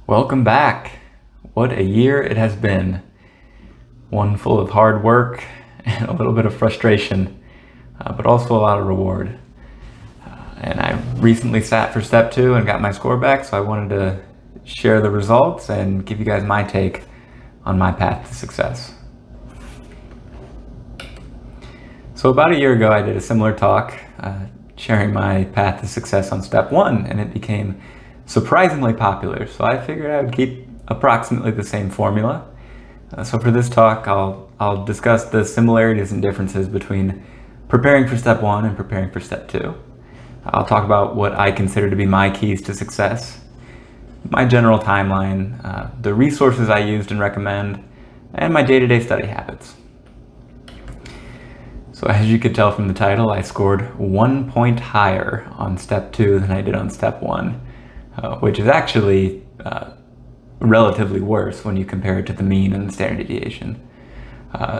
Welcome back. What a year it has been. One full of hard work and a little bit of frustration, but also a lot of reward. And I recently sat for step 2 and got my score back, so I wanted to share the results and give you guys my take on my path to success. So about a year ago, I did a similar talk, sharing my path to success on step 1, and it became surprisingly popular. So I figured I would keep approximately the same formula. So for this talk, I'll discuss the similarities and differences between preparing for step 1 and preparing for step 2. I'll talk about what I consider to be my keys to success, my general timeline, the resources I used and recommend, and my day-to-day study habits. So as you could tell from the title, I scored 1 point higher on step 2 than I did on step 1, which is actually relatively worse when you compare it to the mean and the standard deviation.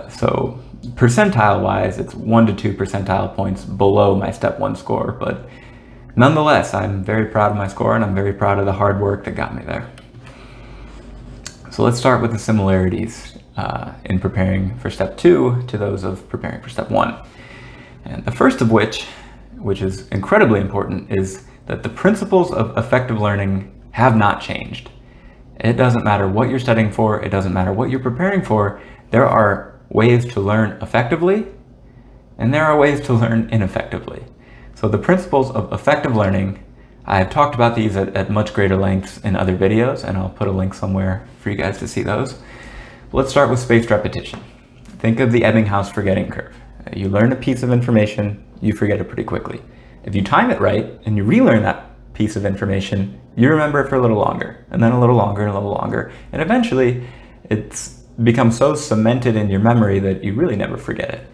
So percentile-wise, it's 1 to 2 percentile points below my step 1 score, but nonetheless, I'm very proud of my score and I'm very proud of the hard work that got me there. So let's start with the similarities in preparing for step 2 to those of preparing for step 1. And the first of which is incredibly important, is that the principles of effective learning have not changed. It doesn't matter what you're studying for, it doesn't matter what you're preparing for, there are ways to learn effectively, and there are ways to learn ineffectively. So the principles of effective learning, I've talked about these at much greater lengths in other videos, and I'll put a link somewhere for you guys to see those. Let's start with spaced repetition. Think of the Ebbinghaus forgetting curve. You learn a piece of information, you forget it pretty quickly. If you time it right and you relearn that piece of information, you remember it for a little longer, and then a little longer and a little longer, and eventually it's become so cemented in your memory that you really never forget it.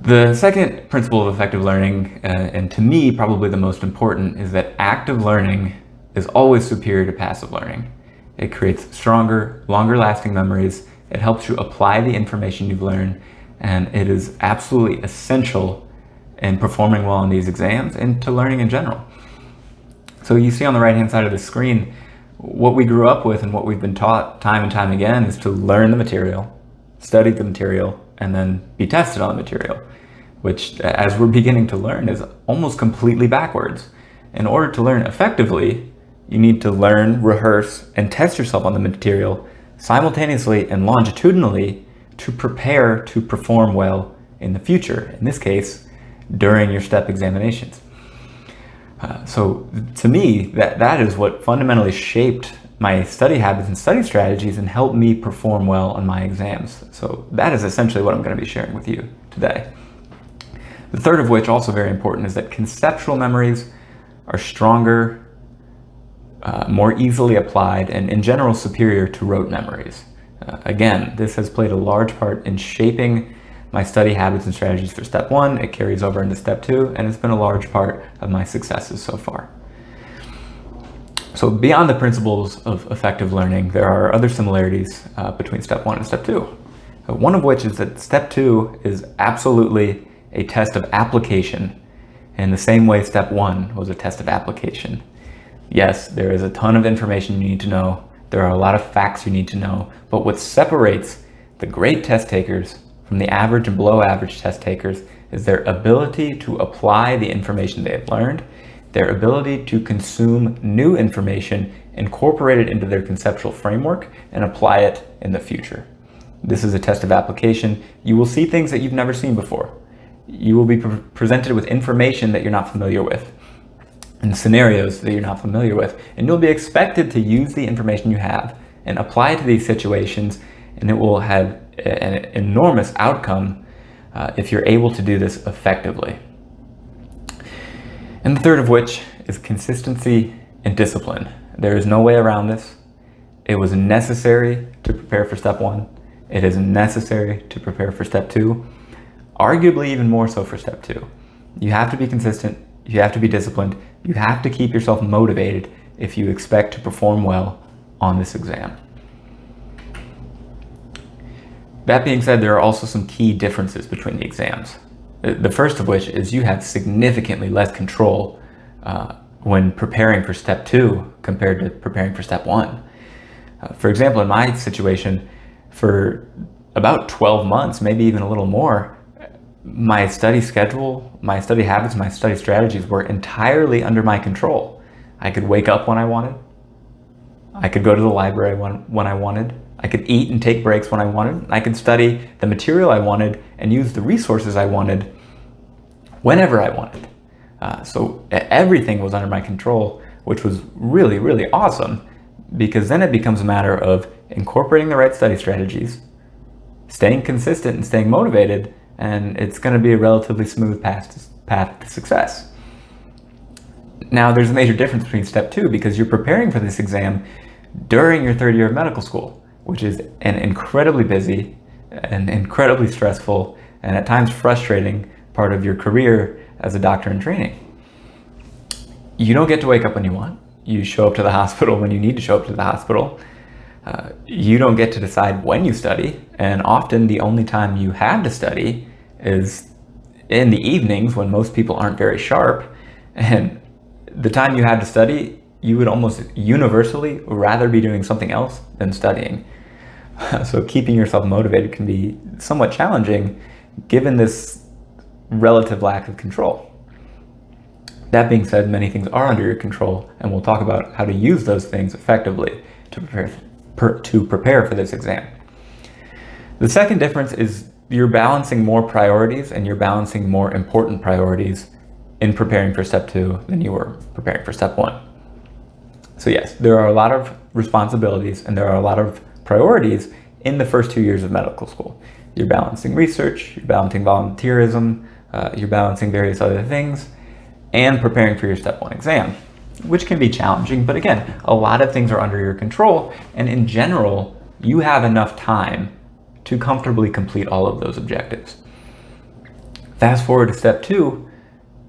The second principle of effective learning, and to me probably the most important, is that active learning is always superior to passive learning. It creates stronger, longer lasting memories, it helps you apply the information you've learned, and it is absolutely essential in performing well on these exams and to learning in general. So you see on the right hand side of the screen, what we grew up with and what we've been taught time and time again is to learn the material, study the material, and then be tested on the material, which, as we're beginning to learn, is almost completely backwards. In order to learn effectively, you need to learn, rehearse, and test yourself on the material simultaneously and longitudinally to prepare to perform well in the future, in this case, during your step examinations. So to me, that is what fundamentally shaped my study habits and study strategies and helped me perform well on my exams. So that is essentially what I'm going to be sharing with you today. The third of which, also very important, is that conceptual memories are stronger, more easily applied, and in general superior to rote memories. Again, this has played a large part in shaping my study habits and strategies for step 1. It carries over into step 2, and it's been a large part of my successes so far. So beyond the principles of effective learning, there are other similarities between step 1 and step 2. One of which is that step 2 is absolutely a test of application in the same way step 1 was a test of application. Yes, there is a ton of information you need to know. There are a lot of facts you need to know, but what separates the great test takers from the average and below average test takers is their ability to apply the information they have learned, their ability to consume new information, incorporate it into their conceptual framework, and apply it in the future. This is a test of application. You will see things that you've never seen before. You will be presented with information that you're not familiar with, and scenarios that you're not familiar with, and you'll be expected to use the information you have and apply it to these situations, and it will have an enormous outcome if you're able to do this effectively. And the third of which is consistency and discipline. There is no way around this. It was necessary to prepare for step 1. It is necessary to prepare for step 2, arguably even more so for step 2. You have to be consistent, you have to be disciplined, you have to keep yourself motivated if you expect to perform well on this exam. That being said, there are also some key differences between the exams. The first of which is you have significantly less control when preparing for step 2 compared to preparing for step 1. For example, in my situation, for about 12 months, maybe even a little more, my study schedule, my study habits, my study strategies were entirely under my control. I could wake up when I wanted. I could go to the library when I wanted. I could eat and take breaks when I wanted. I could study the material I wanted and use the resources I wanted whenever I wanted. So everything was under my control, which was really, really awesome, because then it becomes a matter of incorporating the right study strategies, staying consistent and staying motivated, and it's going to be a relatively smooth path to success. Now, there's a major difference between step 2, because you're preparing for this exam during your third year of medical school, which is an incredibly busy and incredibly stressful and at times frustrating part of your career as a doctor in training. You don't get to wake up when you want. You show up to the hospital when you need to show up to the hospital. You don't get to decide when you study, and often the only time you have to study is in the evenings when most people aren't very sharp. And the time you have to study, you would almost universally rather be doing something else than studying. So keeping yourself motivated can be somewhat challenging given this relative lack of control. That being said, many things are under your control, and we'll talk about how to use those things effectively to prepare for this exam. The second difference is you're balancing more priorities, and you're balancing more important priorities in preparing for step 2 than you were preparing for step 1. So yes, there are a lot of responsibilities and there are a lot of priorities in the first 2 years of medical school. You're balancing research, you're balancing volunteerism, you're balancing various other things, and preparing for your step 1 exam, which can be challenging. But again, a lot of things are under your control, and in general, you have enough time to comfortably complete all of those objectives. Fast forward to step 2,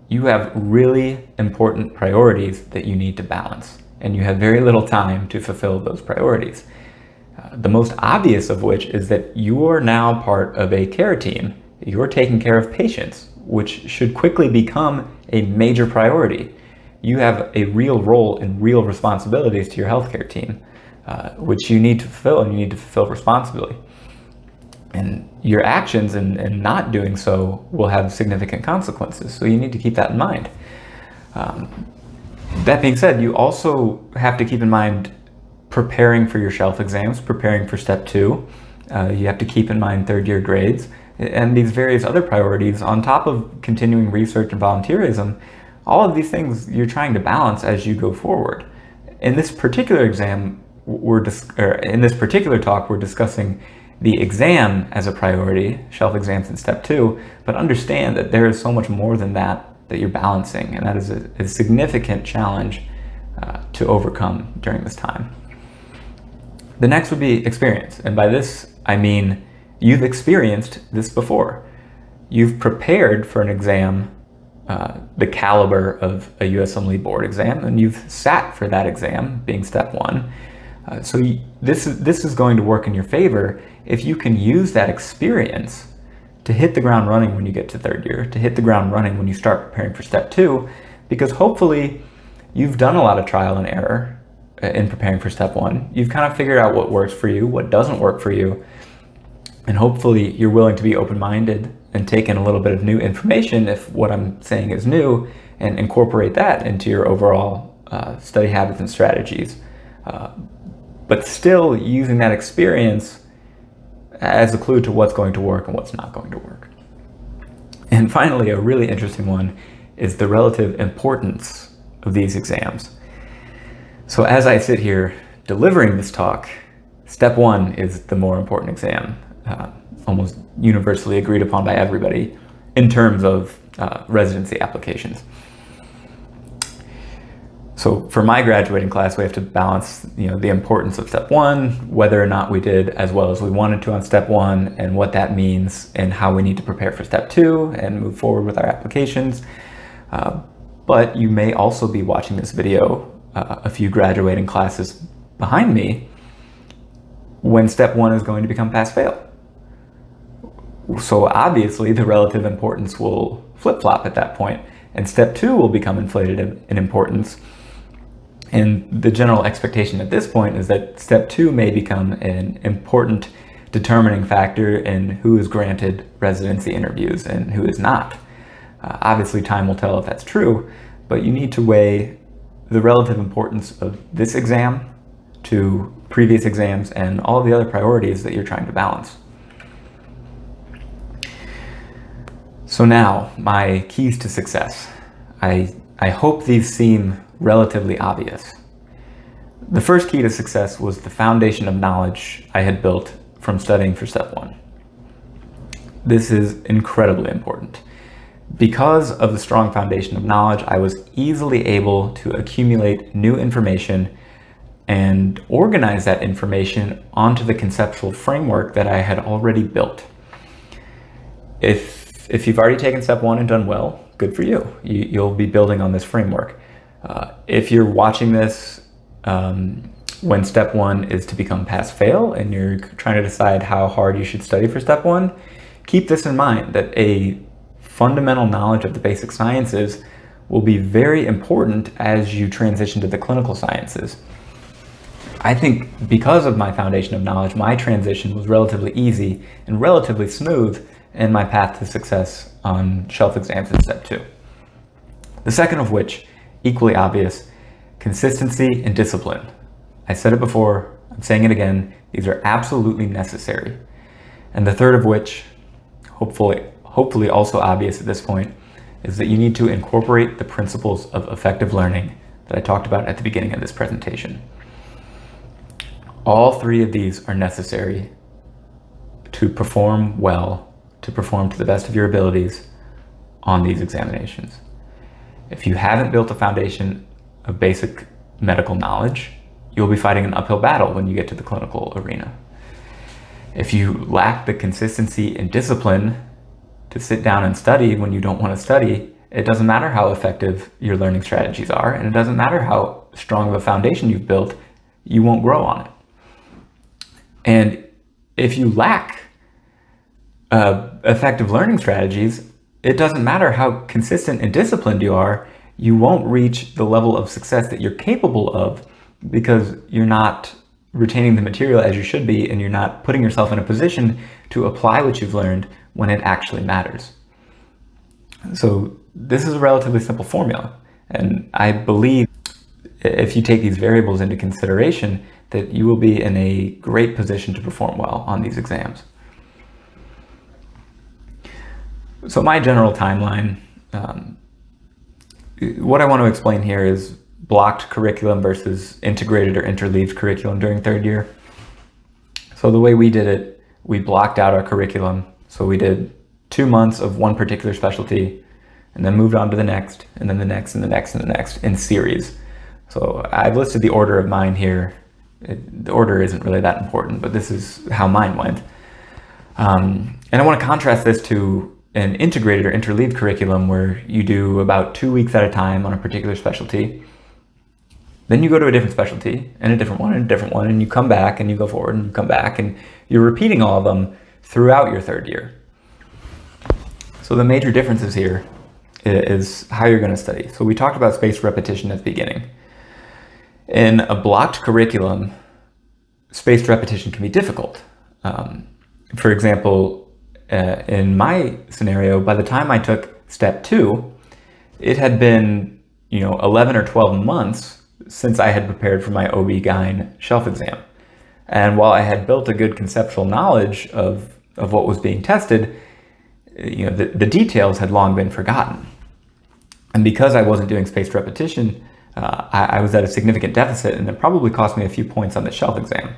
you have really important priorities that you need to balance, and you have very little time to fulfill those priorities. The most obvious of which is that you are now part of a care team. You're taking care of patients, which should quickly become a major priority. You have a real role and real responsibilities to your healthcare team, which you need to fulfill, and you need to fulfill responsibly. And your actions in not doing so will have significant consequences, so you need to keep that in mind. That being said, you also have to keep in mind preparing for your shelf exams, preparing for step 2. You have to keep in mind third year grades and these various other priorities on top of continuing research and volunteerism. All of these things you're trying to balance as you go forward. In this particular exam, in this particular talk, we're discussing the exam as a priority, shelf exams in step 2, but understand that there is so much more than that you're balancing, and that is a significant challenge to overcome during this time. The next would be experience, and by this I mean you've experienced this before. You've prepared for an exam the caliber of a USMLE board exam, and you've sat for that exam, being step 1. So this is going to work in your favor if you can use that experience to hit the ground running when you get to third year, to hit the ground running when you start preparing for step 2, because hopefully you've done a lot of trial and error in preparing for step 1. You've kind of figured out what works for you, what doesn't work for you, and hopefully you're willing to be open-minded and take in a little bit of new information if what I'm saying is new, and incorporate that into your overall study habits and strategies. But still using that experience as a clue to what's going to work and what's not going to work. And finally, a really interesting one is the relative importance of these exams. So as I sit here delivering this talk, step 1 is the more important exam, almost universally agreed upon by everybody in terms of residency applications. So for my graduating class, we have to balance, the importance of step 1, whether or not we did as well as we wanted to on step 1, and what that means and how we need to prepare for step 2 and move forward with our applications. But you may also be watching this video a few graduating classes behind me when step 1 is going to become pass-fail. So obviously the relative importance will flip-flop at that point, and step 2 will become inflated in importance. And the general expectation at this point is that step 2 may become an important determining factor in who is granted residency interviews and who is not. Obviously, time will tell if that's true, but you need to weigh the relative importance of this exam to previous exams and all the other priorities that you're trying to balance. So now, my keys to success. I hope these seem relatively obvious. The first key to success was the foundation of knowledge I had built from studying for step 1. This is incredibly important. Because of the strong foundation of knowledge, I was easily able to accumulate new information and organize that information onto the conceptual framework that I had already built. If you've already taken step 1 and done well, good for you. You'll be building on this framework. If you're watching this when step 1 is to become pass-fail and you're trying to decide how hard you should study for step 1, keep this in mind, that a fundamental knowledge of the basic sciences will be very important as you transition to the clinical sciences. I think because of my foundation of knowledge, my transition was relatively easy and relatively smooth in my path to success on shelf exams in step 2. The second of which, equally obvious, consistency and discipline. I said it before, I'm saying it again, these are absolutely necessary. And the third of which, hopefully also obvious at this point, is that you need to incorporate the principles of effective learning that I talked about at the beginning of this presentation. All 3 of these are necessary to perform well, to perform to the best of your abilities on these examinations. If you haven't built a foundation of basic medical knowledge, you'll be fighting an uphill battle when you get to the clinical arena. If you lack the consistency and discipline to sit down and study when you don't want to study, it doesn't matter how effective your learning strategies are, and it doesn't matter how strong of a foundation you've built, you won't grow on it. And if you lack effective learning strategies, it doesn't matter how consistent and disciplined you are, you won't reach the level of success that you're capable of because you're not retaining the material as you should be, and you're not putting yourself in a position to apply what you've learned when it actually matters. So this is a relatively simple formula, and I believe if you take these variables into consideration, that you will be in a great position to perform well on these exams. So my general timeline, what I want to explain here is blocked curriculum versus integrated or interleaved curriculum during 3rd year. So the way we did it, we blocked out our curriculum. So we did 2 months of one particular specialty and then moved on to the next, and then the next, and the next, and the next in series. So I've listed the order of mine here. The order isn't really that important, but this is how mine went. And I want to contrast this to an integrated or interleaved curriculum where you do about 2 weeks at a time on a particular specialty. Then you go to a different specialty and a different one and a different one, and you come back and you go forward and you come back, and you're repeating all of them throughout your 3rd year. So the major differences here is how you're going to study. So we talked about spaced repetition at the beginning. In a blocked curriculum, spaced repetition can be difficult. For example, in my scenario, by the time I took step 2, it had been 11 or 12 months since I had prepared for my OB-GYN shelf exam. And while I had built a good conceptual knowledge of what was being tested, the details had long been forgotten. And because I wasn't doing spaced repetition, I was at a significant deficit, and it probably cost me a few points on the shelf exam.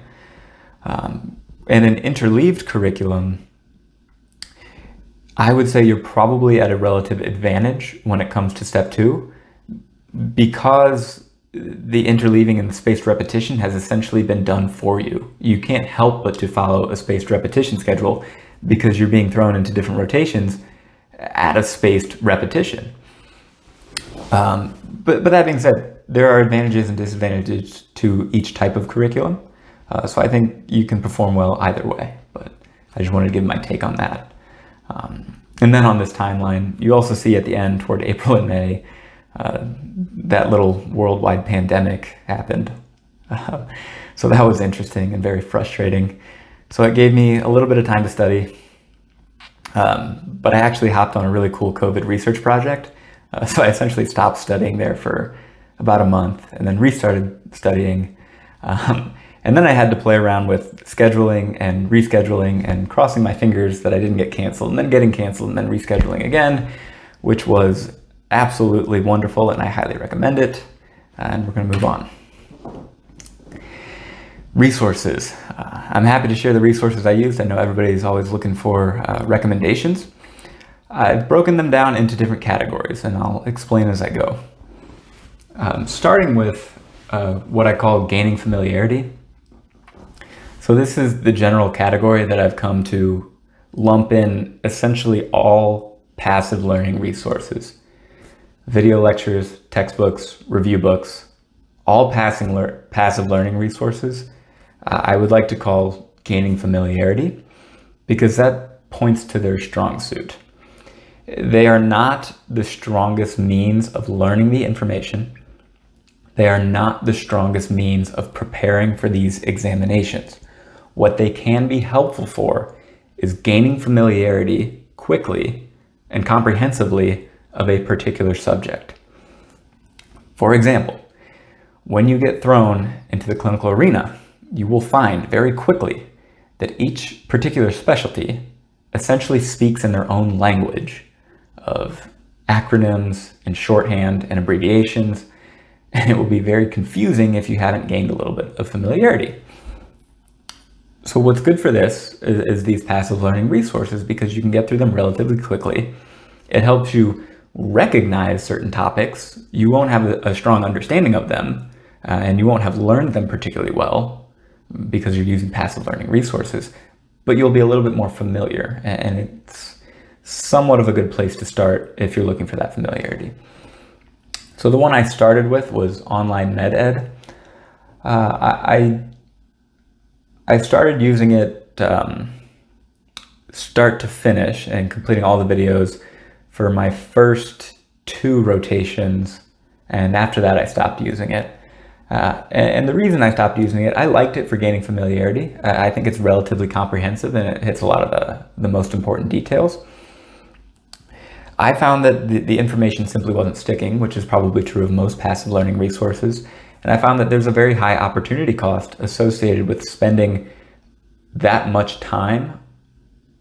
In an interleaved curriculum, I would say you're probably at a relative advantage when it comes to step 2, because the interleaving and the spaced repetition has essentially been done for you. You can't help but to follow a spaced repetition schedule because you're being thrown into different rotations at a spaced repetition. But that being said, there are advantages and disadvantages to each type of curriculum. So I think you can perform well either way, but I just wanted to give my take on that. And then on this timeline, you also see at the end toward April and May, that little worldwide pandemic happened. So that was interesting and very frustrating. So it gave me a little bit of time to study. But I actually hopped on a really cool COVID research project. So I essentially stopped studying there for about a month and then restarted studying. And then I had to play around with scheduling and rescheduling and crossing my fingers that I didn't get canceled and then getting canceled and then rescheduling again, which was absolutely wonderful and I highly recommend it. And we're going to move on. Resources. I'm happy to share the resources I used. I know everybody's always looking for recommendations. I've broken them down into different categories and I'll explain as I go. Starting with what I call gaining familiarity. So this is the general category that I've come to lump in essentially all passive learning resources. Video lectures, textbooks, review books, all passive learning resources, I would like to call gaining familiarity because that points to their strong suit. They are not the strongest means of learning the information. They are not the strongest means of preparing for these examinations. What they can be helpful for is gaining familiarity quickly and comprehensively of a particular subject. For example, when you get thrown into the clinical arena, you will find very quickly that each particular specialty essentially speaks in their own language of acronyms and shorthand and abbreviations, and it will be very confusing if you haven't gained a little bit of familiarity. So what's good for this is these passive learning resources because you can get through them relatively quickly. It helps you recognize certain topics. You won't have a strong understanding of them, and you won't have learned them particularly well because you're using passive learning resources, but you'll be a little bit more familiar, and it's somewhat of a good place to start if you're looking for that familiarity. So the one I started with was online med ed. I started using it start to finish and completing all the videos for my first 2 rotations, and after that I stopped using it. And the reason I stopped using it, I liked it for gaining familiarity. I think it's relatively comprehensive and it hits a lot of the most important details. I found that the information simply wasn't sticking, which is probably true of most passive learning resources. And I found that there's a very high opportunity cost associated with spending that much time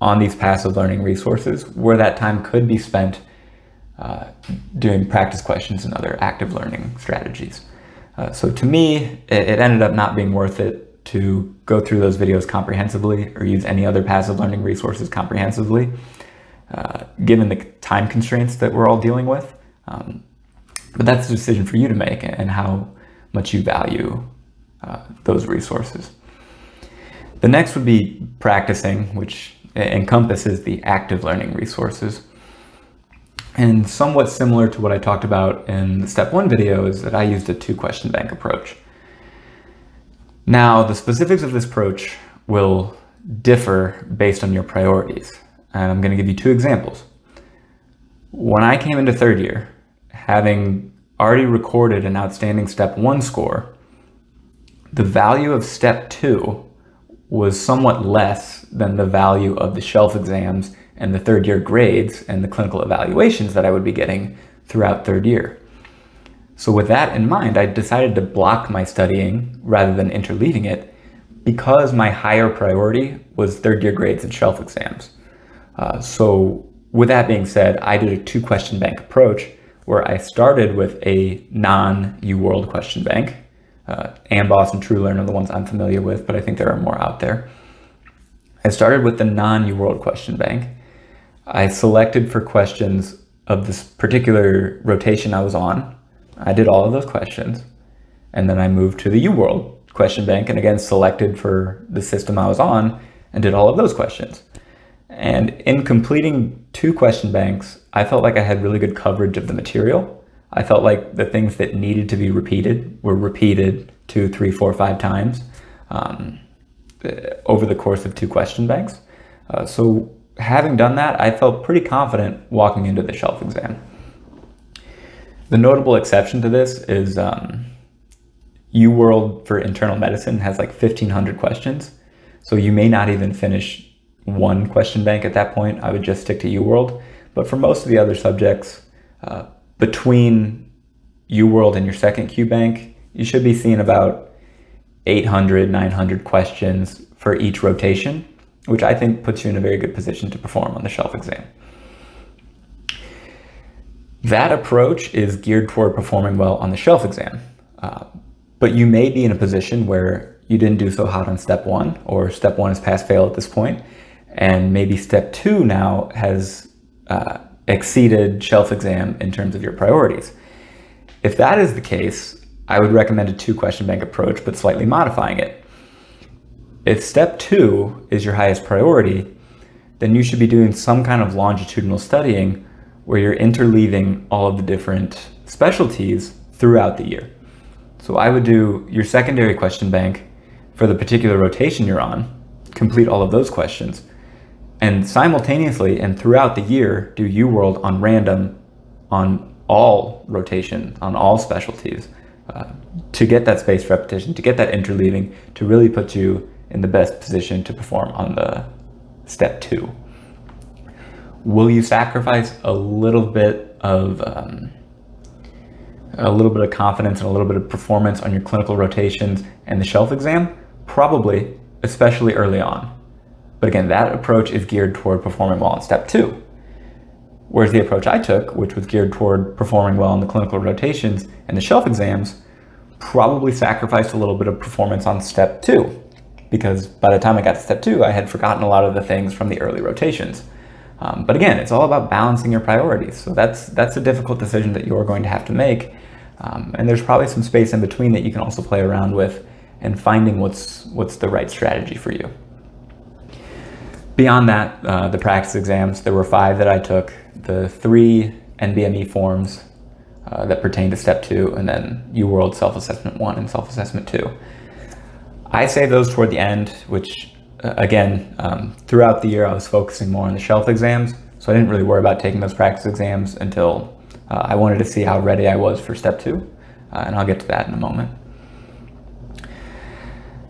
on these passive learning resources, where that time could be spent doing practice questions and other active learning strategies. So to me, it ended up not being worth it to go through those videos comprehensively or use any other passive learning resources comprehensively, given the time constraints that we're all dealing with. But that's a decision for you to make and how much you value those resources. The next would be practicing, which encompasses the active learning resources. And somewhat similar to what I talked about in the step 1 video is that I used a 2-question bank approach. Now, the specifics of this approach will differ based on your priorities. And I'm going to give you 2 examples. When I came into 3rd year, having already recorded an outstanding step 1 score, the value of step 2 was somewhat less than the value of the shelf exams and the 3rd year grades and the clinical evaluations that I would be getting throughout 3rd year. So with that in mind, I decided to block my studying rather than interleaving it because my higher priority was 3rd year grades and shelf exams. So with that being said, I did a 2-question bank approach where I started with a non-UWorld question bank. Amboss and TrueLearn are the ones I'm familiar with, but I think there are more out there. I started with the non-UWorld question bank. I selected for questions of this particular rotation I was on. I did all of those questions, and then I moved to the UWorld question bank and again selected for the system I was on and did all of those questions. And in completing 2 question banks, I felt like I had really good coverage of the material. I felt like the things that needed to be repeated were repeated 2, 3, 4, 5 times over the course of 2 question banks. So having done that, I felt pretty confident walking into the shelf exam. The notable exception to this is UWorld for internal medicine has like 1,500 questions. So you may not even finish one question bank at that point. I would just stick to UWorld. But for most of the other subjects, between UWorld and your second Q bank, you should be seeing about 800, 900 questions for each rotation, which I think puts you in a very good position to perform on the shelf exam. That approach is geared toward performing well on the shelf exam. But you may be in a position where you didn't do so hot on step one, or step one is pass-fail at this point, and maybe step two now has exceeded shelf exam in terms of your priorities. If that is the case, I would recommend a 2-question bank approach, but slightly modifying it. If step two is your highest priority, then you should be doing some kind of longitudinal studying where you're interleaving all of the different specialties throughout the year. So I would do your secondary question bank for the particular rotation you're on, complete all of those questions, and simultaneously and throughout the year do UWorld on random on all rotation, on all specialties, to get that spaced repetition, to get that interleaving, to really put you in the best position to perform on the step two. Will you sacrifice a little bit of confidence and a little bit of performance on your clinical rotations and the shelf exam? Probably, especially early on. But again, that approach is geared toward performing well on step two. Whereas the approach I took, which was geared toward performing well on the clinical rotations and the shelf exams, probably sacrificed a little bit of performance on step two, because by the time I got to step two, I had forgotten a lot of the things from the early rotations. But again, it's all about balancing your priorities. So that's a difficult decision that you're going to have to make. And there's probably some space in between that you can also play around with and finding what's the right strategy for you. Beyond that, the practice exams, there were 5 that I took, the 3 NBME forms that pertain to step 2, and then UWorld Self-Assessment 1 and Self-Assessment 2. I saved those toward the end, which again, throughout the year I was focusing more on the shelf exams, so I didn't really worry about taking those practice exams until I wanted to see how ready I was for step 2, and I'll get to that in a moment.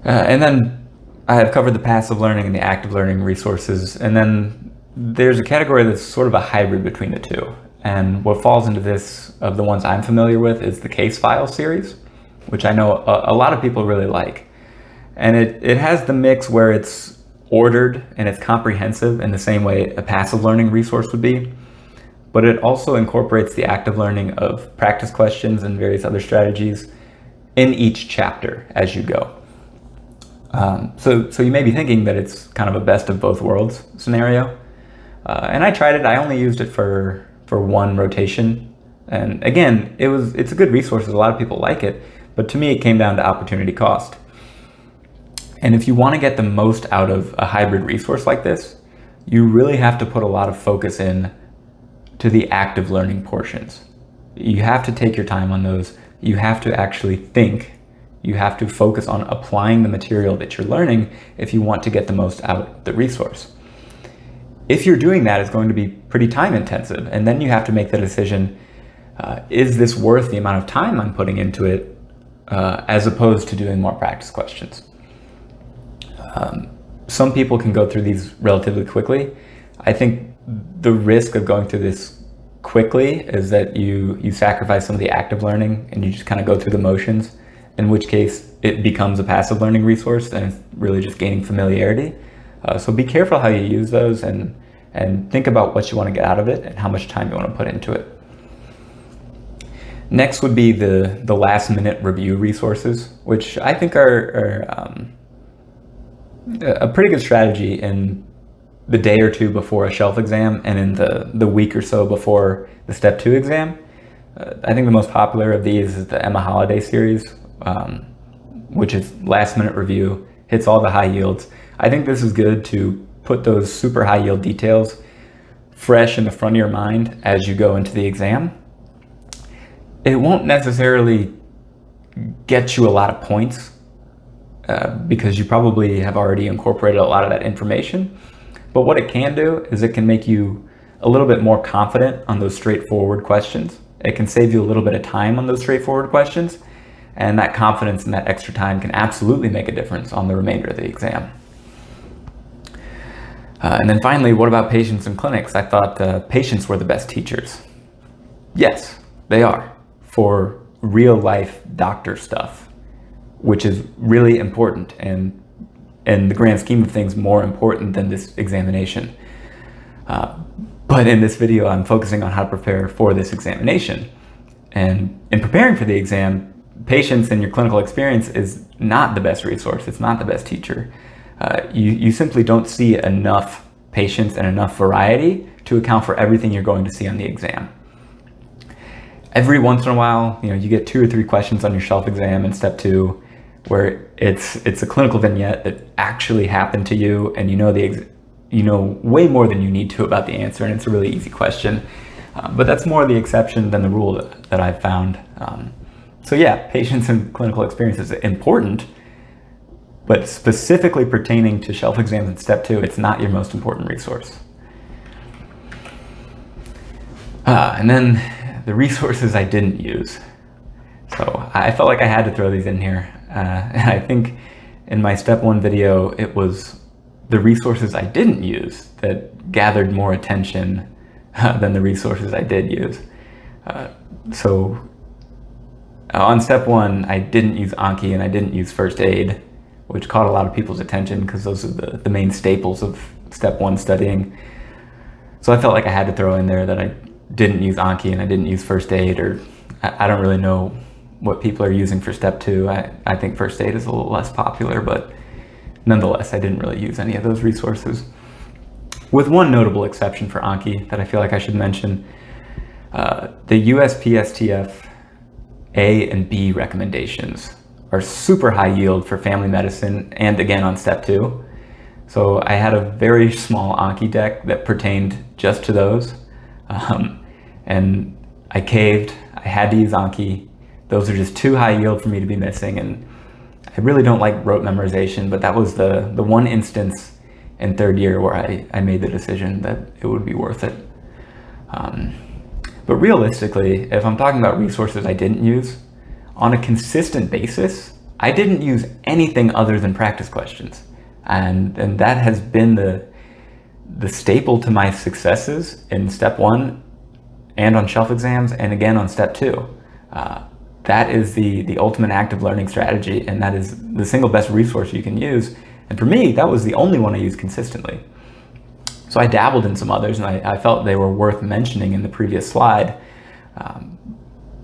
And then I have covered the passive learning and the active learning resources, and then there's a category that's sort of a hybrid between the two. And what falls into this, of the ones I'm familiar with, is the case file series, which I know a lot of people really like. And it has the mix where it's ordered and it's comprehensive in the same way a passive learning resource would be, but it also incorporates the active learning of practice questions and various other strategies in each chapter as you go. So you may be thinking that it's kind of a best of both worlds scenario. And I tried it. I only used it for one rotation. And again, it's a good resource. A lot of people like it, but to me, it came down to opportunity cost. And if you want to get the most out of a hybrid resource like this, you really have to put a lot of focus in to the active learning portions. You have to take your time on those. You have to actually think. You have to focus on applying the material that you're learning if you want to get the most out of the resource. If you're doing that, it's going to be pretty time intensive, and then you have to make the decision, is this worth the amount of time I'm putting into it, as opposed to doing more practice questions? Some people can go through these relatively quickly. I think the risk of going through this quickly is that you sacrifice some of the active learning and you just kind of go through the motions, in which case it becomes a passive learning resource and it's really just gaining familiarity. So be careful how you use those and think about what you want to get out of it and how much time you want to put into it. Next would be the last minute review resources, which I think are a pretty good strategy in the day or two before a shelf exam and in the week or so before the step 2 exam. I think the most popular of these is the Emma Holiday series, which is last minute review, hits all the high yields. I think this is good to put those super high yield details fresh in the front of your mind as you go into the exam. It won't necessarily get you a lot of points because you probably have already incorporated a lot of that information, But what it can do is it can make you a little bit more confident on those straightforward questions. It can save you a little bit of time on those straightforward questions, and that confidence and that extra time can absolutely make a difference on the remainder of the exam. And then finally, what about patients and clinics? I thought patients were the best teachers. Yes, they are, for real life doctor stuff, which is really important and in the grand scheme of things more important than this examination. But in this video, I'm focusing on how to prepare for this examination. And in preparing for the exam, patients and your clinical experience is not the best resource. It's not the best teacher. You simply don't see enough patients and enough variety to account for everything you're going to see on the exam. Every once in a while, you get 2 or 3 questions on your shelf exam in step 2 where it's a clinical vignette that actually happened to you, and you know way more than you need to about the answer, and it's a really easy question. But that's more the exception than the rule that I've found. So yeah, patients and clinical experience is important, but specifically pertaining to shelf exams in step 2, it's not your most important resource. And then the resources I didn't use. So I felt like I had to throw these in here. And I think in my step 1 video, it was the resources I didn't use that gathered more attention than the resources I did use. So on step 1, I didn't use Anki and I didn't use first aid, which caught a lot of people's attention because those are the main staples of step 1 studying. So I felt like I had to throw in there that I didn't use Anki and I didn't use first aid, or I don't really know what people are using for step 2. I think first aid is a little less popular, but nonetheless, I didn't really use any of those resources. With one notable exception for Anki that I feel like I should mention, the USPSTF A and B recommendations are super high yield for family medicine and again on step 2. So I had a very small Anki deck that pertained just to those. And I caved. I had to use Anki. Those are just too high yield for me to be missing, and I really don't like rote memorization, but that was the one instance in 3rd year where I made the decision that it would be worth it. But realistically, if I'm talking about resources I didn't use, on a consistent basis, I didn't use anything other than practice questions. And that has been the staple to my successes in step 1 and on shelf exams and again on step 2. That is the ultimate active learning strategy, and that is the single best resource you can use. And for me, that was the only one I used consistently. So I dabbled in some others, and I felt they were worth mentioning in the previous slide.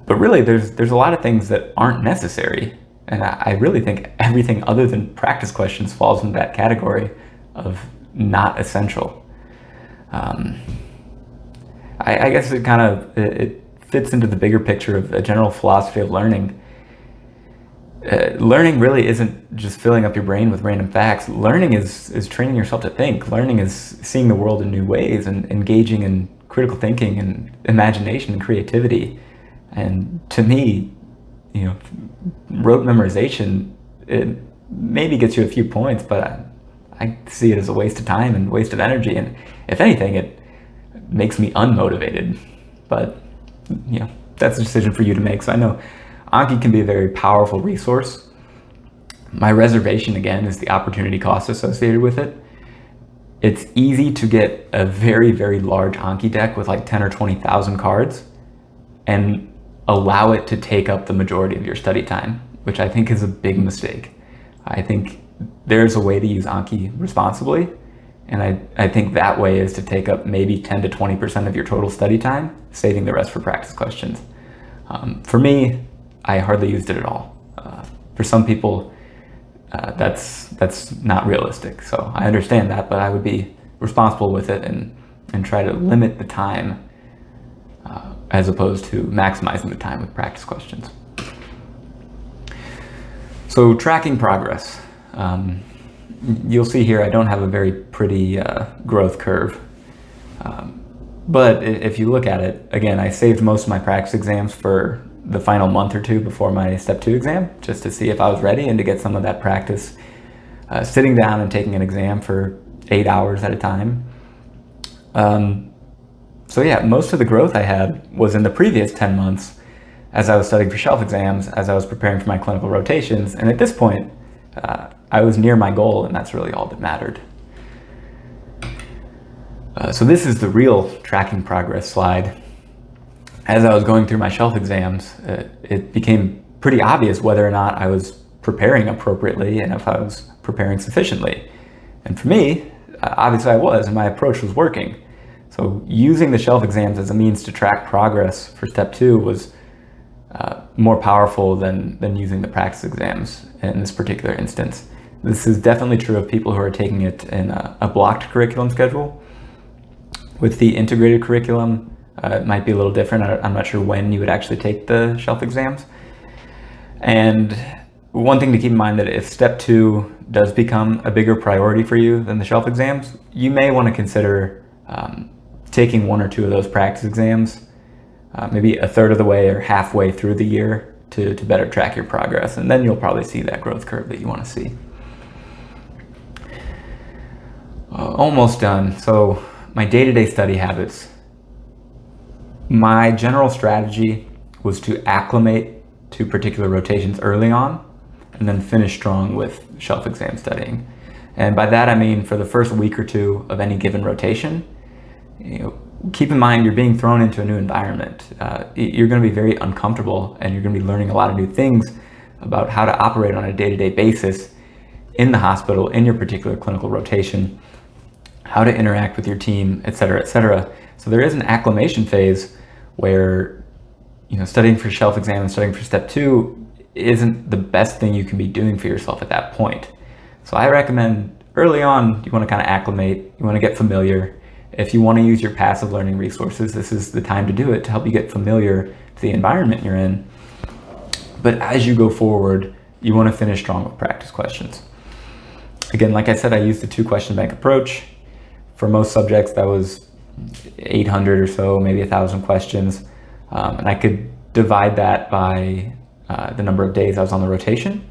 But really, there's a lot of things that aren't necessary, and I really think everything other than practice questions falls into that category of not essential. I guess it fits into the bigger picture of a general philosophy of learning. Learning really isn't just filling up your brain with random facts. Learning is training yourself to think. Learning is seeing the world in new ways and engaging in critical thinking and imagination and creativity. And to me, rote memorization, it maybe gets you a few points, but I see it as a waste of time and waste of energy. And if anything, it makes me unmotivated. But that's a decision for you to make. So I know Anki can be a very powerful resource. My reservation, again, is the opportunity cost associated with it. It's easy to get a very, very large Anki deck with like 10 or 20,000 cards and allow it to take up the majority of your study time, which I think is a big mistake. I think there's a way to use Anki responsibly, and I think that way is to take up maybe 10 to 20% of your total study time, saving the rest for practice questions. For me, I hardly used it at all. For some people, that's not realistic. So I understand that, but I would be responsible with it and try to limit the time as opposed to maximizing the time with practice questions. So tracking progress. You'll see here I don't have a very pretty growth curve. But if you look at it, again, I saved most of my practice exams for the final month or 2 before my step 2 exam, just to see if I was ready and to get some of that practice. Sitting down and taking an exam for 8 hours at a time. So yeah, most of the growth I had was in the previous 10 months as I was studying for shelf exams, as I was preparing for my clinical rotations. And at this point, I was near my goal, and that's really all that mattered. So this is the real tracking progress slide. As I was going through my shelf exams, it became pretty obvious whether or not I was preparing appropriately and if I was preparing sufficiently. And for me, obviously I was, and my approach was working. So using the shelf exams as a means to track progress for step 2 was more powerful than using the practice exams in this particular instance. This is definitely true of people who are taking it in a blocked curriculum schedule. With the integrated curriculum, it might be a little different. I'm not sure when you would actually take the shelf exams. And one thing to keep in mind that if step 2 does become a bigger priority for you than the shelf exams, you may want to consider taking 1 or 2 of those practice exams, maybe a third of the way or halfway through the year to better track your progress. And then you'll probably see that growth curve that you want to see. Almost done. So my day-to-day study habits. My general strategy was to acclimate to particular rotations early on and then finish strong with shelf exam studying. And by that I mean for the first week or 2 of any given rotation, keep in mind you're being thrown into a new environment. You're going to be very uncomfortable, and you're going to be learning a lot of new things about how to operate on a day-to-day basis in the hospital, in your particular clinical rotation, how to interact with your team, et cetera, et cetera. So there is an acclimation phase where studying for shelf exam and studying for step 2 isn't the best thing you can be doing for yourself at that point. So I recommend early on, you want to kind of acclimate, you want to get familiar. If you want to use your passive learning resources, this is the time to do it to help you get familiar to the environment you're in. But as you go forward, you want to finish strong with practice questions. Again, like I said, I used the 2 question bank approach. For most subjects, that was 800 or so, maybe 1,000 questions. And I could divide that by the number of days I was on the rotation.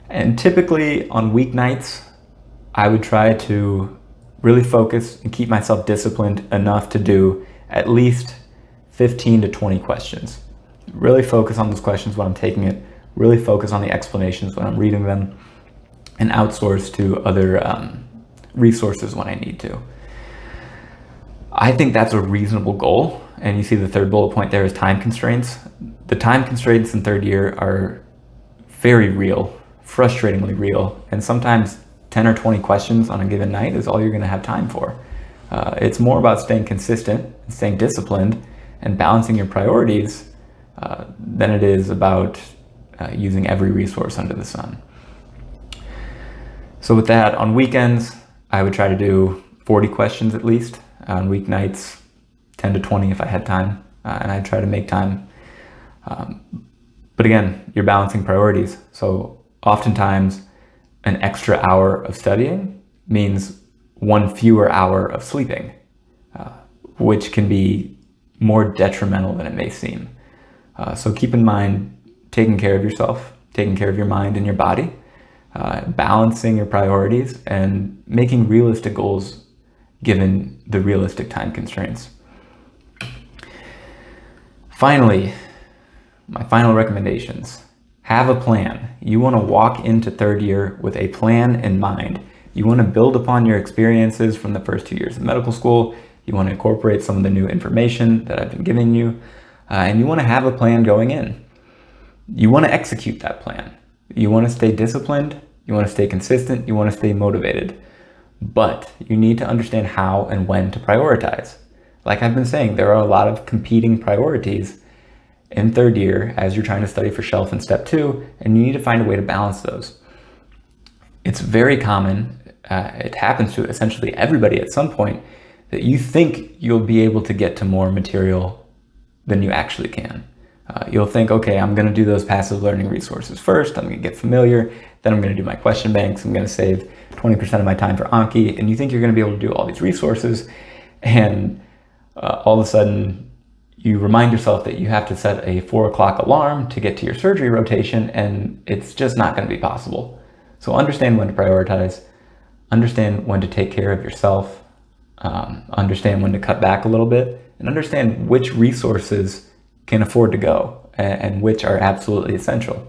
And typically on weeknights, I would try to really focus and keep myself disciplined enough to do at least 15 to 20 questions. Really focus on those questions when I'm taking it, really focus on the explanations when I'm reading them, and outsource to other resources when I need to. I think that's a reasonable goal. And you see the 3rd bullet point there is time constraints. The time constraints in 3rd year are very real, frustratingly real. And sometimes 10 or 20 questions on a given night is all you're going to have time for. It's more about staying consistent, staying disciplined, and balancing your priorities than it is about using every resource under the sun. So with that, on weekends, I would try to do 40 questions at least. On weeknights, 10 to 20 if I had time, and I'd try to make time. But again, you're balancing priorities. So oftentimes, an extra hour of studying means 1 fewer hour of sleeping, which can be more detrimental than it may seem. So keep in mind taking care of yourself, taking care of your mind and your body, balancing your priorities, and making realistic goals given the realistic time constraints. Finally, my final recommendations. Have a plan. You want to walk into 3rd year with a plan in mind. You want to build upon your experiences from the first 2 years of medical school. You want to incorporate some of the new information that I've been giving you. And you want to have a plan going in. You want to execute that plan. You want to stay disciplined. You want to stay consistent. You want to stay motivated. But you need to understand how and when to prioritize. Like I've been saying, there are a lot of competing priorities in 3rd year as you're trying to study for shelf in step 2, and you need to find a way to balance those. It's very common, it happens to essentially everybody at some point, that you think you'll be able to get to more material than you actually can. You'll think, okay, I'm going to do those passive learning resources first, I'm going to get familiar, then I'm going to do my question banks, I'm going to save 20% of my time for Anki, and you think you're going to be able to do all these resources, and all of a sudden you remind yourself that you have to set a 4 o'clock alarm to get to your surgery rotation, and it's just not going to be possible. So understand when to prioritize, understand when to take care of yourself, understand when to cut back a little bit, and understand which resources can afford to go and which are absolutely essential.